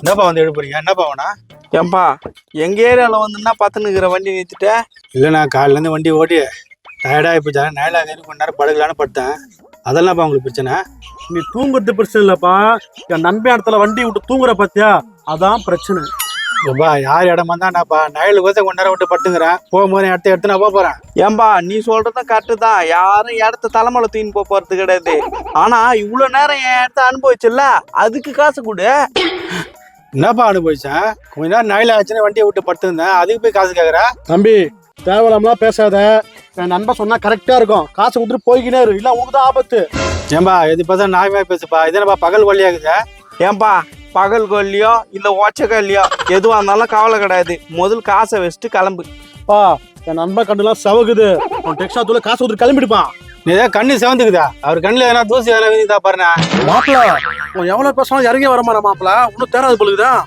என்னப்பா வந்து எடுப்புறீங்க? என்னப்பா வேணா? ஏன்பா எங்க ஏரியாவில் வந்துன்னா பார்த்துன்னுக்கிற வண்டி நிறுத்திட்ட. இல்லைண்ணா, காலையிலேருந்து வண்டி ஓட்டி டயர்டாகி போச்சா, நயலாக கொஞ்ச நேரம் படுக்கலான்னு படுத்தேன். அதெல்லாம்ப்பா உங்களுக்கு பிரச்சனை? நீ தூங்குறது பிரச்சனை இல்லப்பா, என் நண்பன் இடத்துல வண்டி விட்டு தூங்குற பாத்தியா, அதான் பிரச்சனை. எப்பா யார் இடமா தான்டாப்பா, நயலுக்கு கொஞ்ச நேரம் விட்டு படுத்துங்கிறேன். போகும்போது இடத்த எடுத்து நான் போறேன். ஏன்பா நீ சொல்றதும் கரெக்டு தான், யாரும் இடத்த தலைமலை தூக்கி போறது கிடையாது. ஆனா இவ்வளவு நேரம் என் இடத்த அனுபவிச்சுல்ல, அதுக்கு காசு கொடு. என்னப்பா அனுபவிச்சேன்? கொஞ்ச நேரம் நயல் ஆச்சுன்னு வண்டியை விட்டு படுத்துருந்தேன், அதுக்கு போய் காசு கேட்குற? தம்பி தேவலாமலாம் பேசாத, என் நண்பன் சொன்னா கரெக்டா இருக்கும். காசு கொடுத்துட்டு போய்கினே இரு, இல்ல உங்களுக்கு தான் ஆபத்து. ஏன்பா எது பார்த்தா நாயமா பேசுப்பா, இதனப்பா பகல் வழியாகுது. ஏன்பா பகல் கொல்லியோ இல்ல ஒச்ச கல்லியோ எதுவா இருந்தாலும் கவலை கிடையாது, முதல் காசை வச்சுட்டு கிளம்பு. பா என் நண்பன் கண்டுலாம் சவகுது, உன் டெக்ஸ்டா தூள காசு கொடுத்து கிளம்பிடுப்பான். நீ ஏதாவது கண்ணு செவந்துக்குதா? அவர் கண்ணில் எதனா தூசி எதனா விதிதா பாருண்ணா. மாப்பிள உன் எவ்வளவு பேசணும் இறங்கி வரமாடா மாப்பிள, ஒன்னும் தேராது பொழுதுதான்.